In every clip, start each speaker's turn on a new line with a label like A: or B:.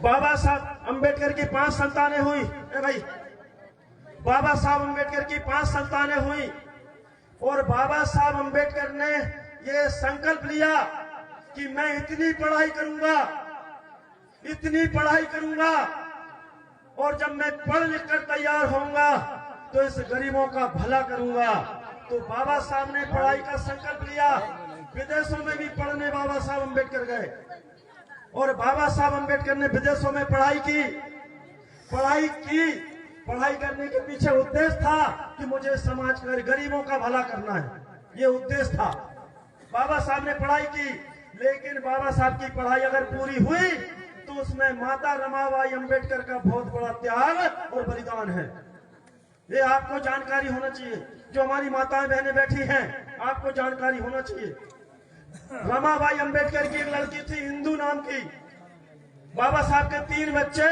A: बाबा साहब अंबेडकर की 5 संतानें हुई। भाई, बाबा साहब अंबेडकर की 5 संतानें हुई और बाबा साहब अंबेडकर ने ये संकल्प लिया कि मैं इतनी पढ़ाई करूंगा और जब मैं पढ़ लिख कर तैयार होऊंगा तो इस गरीबों का भला करूंगा। तो बाबा साहब ने पढ़ाई का संकल्प लिया। विदेशों में भी पढ़ने बाबा साहब अंबेडकर गए और बाबा साहब अंबेडकर ने विदेशों में पढ़ाई की। पढ़ाई करने के पीछे उद्देश्य था कि मुझे समाज का गरीबों का भला करना है, ये उद्देश्य था। बाबा साहब ने पढ़ाई की, लेकिन बाबा साहब की पढ़ाई अगर पूरी हुई तो उसमें माता रमाबाई अंबेडकर का बहुत बड़ा त्याग और बलिदान है। ये आपको जानकारी होना चाहिए। जो हमारी माताएं बहनें बैठी हैं, आपको जानकारी होना चाहिए। रमाबाई अंबेडकर की एक लड़की थी हिंदू नाम की। बाबा साहब के 3 बच्चे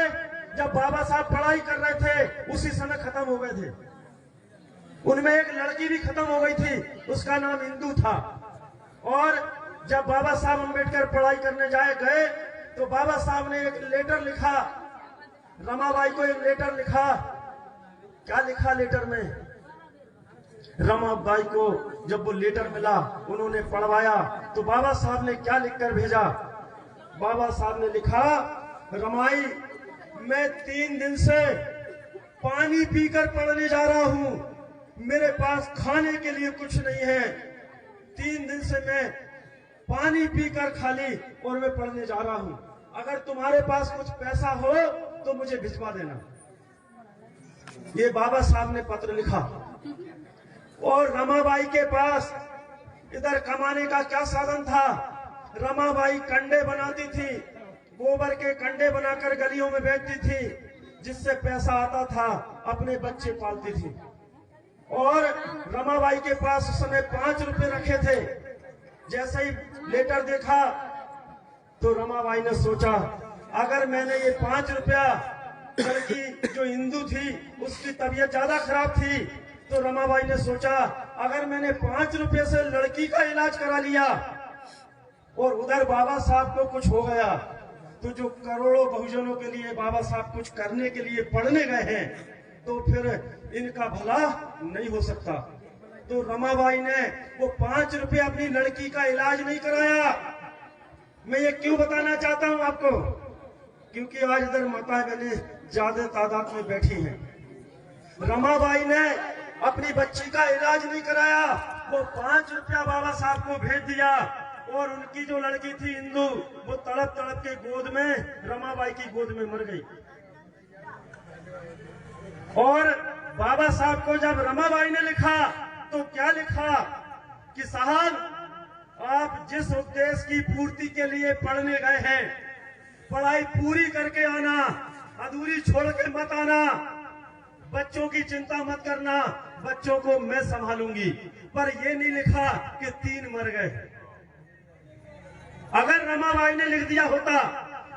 A: जब बाबा साहब पढ़ाई कर रहे थे उसी समय खत्म हो गए थे। उनमें एक लड़की भी खत्म हो गई थी, उसका नाम हिंदू था। और जब बाबा साहब अंबेडकर पढ़ाई करने गए तो बाबा साहब ने एक लेटर लिखा, रमाबाई को एक लेटर लिखा। क्या लिखा लेटर में? रमाबाई को जब वो लेटर मिला, उन्होंने पढ़वाया तो बाबा साहब ने क्या लिखकर भेजा? बाबा साहब ने लिखा, रमाई, मैं 3 दिन से पानी पीकर पढ़ने जा रहा हूं, मेरे पास खाने के लिए कुछ नहीं है। 3 दिन से मैं पानी पीकर खाली और मैं पढ़ने जा रहा हूं। अगर तुम्हारे पास कुछ पैसा हो तो मुझे भिजवा देना। ये बाबा साहब ने पत्र लिखा। और रमाबाई के पास इधर कमाने का क्या साधन था? रमाबाई कंडे बनाती थी, गोबर के कंडे बनाकर गलियों में बेचती थी, जिससे पैसा आता था, अपने बच्चे पालती थी। और रमाबाई के पास उस समय 5 रुपए रखे थे। जैसे ही लेटर देखा तो रमाबाई ने सोचा, अगर मैंने ये 5 रुपया, लड़की जो हिंदू थी उसकी तबीयत ज्यादा खराब थी, तो रमाबाई ने सोचा अगर मैंने 5 रुपए से लड़की का इलाज करा लिया और उधर बाबा साहब को कुछ हो गया, तो जो करोड़ों बहुजनों के लिए बाबा साहब कुछ करने के लिए पढ़ने गए हैं, तो फिर इनका भला नहीं हो सकता। तो रमाबाई ने वो 5 रुपए अपनी लड़की का इलाज नहीं कराया। मैं ये क्यों बताना चाहता हूं आपको? क्योंकि आज इधर माताएं बहनें ज्यादा तादाद में बैठी हैं। रमाबाई ने अपनी बच्ची का इलाज नहीं कराया, वो 5 रुपया बाबा साहब को भेज दिया और उनकी जो लड़की थी हिंदू, वो तड़प तड़प के गोद में, रमाबाई की गोद में मर गई। और बाबा साहब को जब रमाबाई ने लिखा तो क्या लिखा कि साहब, आप जिस उद्देश्य की पूर्ति के लिए पढ़ने गए हैं, पढ़ाई पूरी करके आना, अधूरी छोड़ के मत आना। बच्चों की चिंता मत करना, बच्चों को मैं संभालूंगी। पर ये नहीं लिखा कि 3 मर गए। अगर रमाबाई ने लिख दिया होता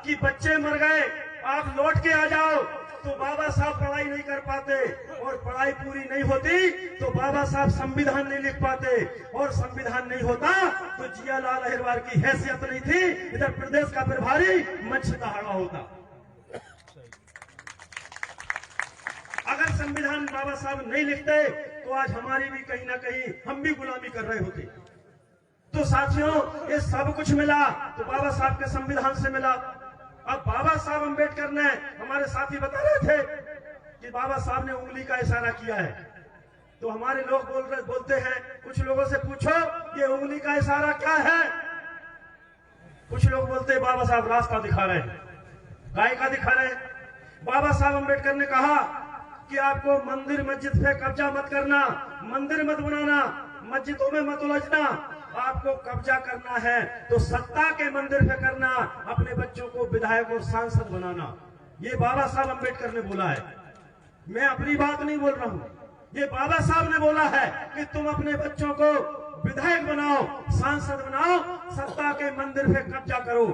A: कि बच्चे मर गए, आप लौट के आ जाओ, तो बाबा साहब पढ़ाई नहीं कर पाते और पढ़ाई पूरी नहीं होती तो बाबा साहब संविधान नहीं लिख पाते, और संविधान नहीं होता तो जियालाल अहिरवार की हैसियत नहीं थी, इधर प्रदेश का प्रभारी मंच दहाड़ा होता। अगर संविधान बाबा साहब नहीं लिखते तो आज हमारी भी कहीं ना कहीं हम भी गुलामी कर रहे होते। तो साथियों, ये सब कुछ मिला तो बाबा साहब के संविधान से मिला। अब बाबा साहब अंबेडकर ने, हमारे साथी बता रहे थे कि बाबा साहब ने उंगली का इशारा किया है, तो हमारे लोग बोलते हैं, कुछ लोगों से पूछो ये उंगली का इशारा क्या है? कुछ लोग बोलते हैं बाबा साहब रास्ता दिखा रहे हैं। गाय का दिखा रहे हैं? बाबा साहब अंबेडकर ने कहा कि आपको मंदिर मस्जिद पे कब्जा मत करना, मंदिर मत बनाना, मस्जिदों में मत उलझना। आपको कब्जा करना है तो सत्ता के मंदिर पे करना, अपने बच्चों को विधायक और सांसद बनाना। ये बाबा साहब अंबेडकर ने बोला है, मैं अपनी बात नहीं बोल रहा हूं। ये बाबा साहब ने बोला है कि तुम अपने बच्चों को विधायक बनाओ, सांसद बनाओ, सत्ता के मंदिर पे कब्जा करो।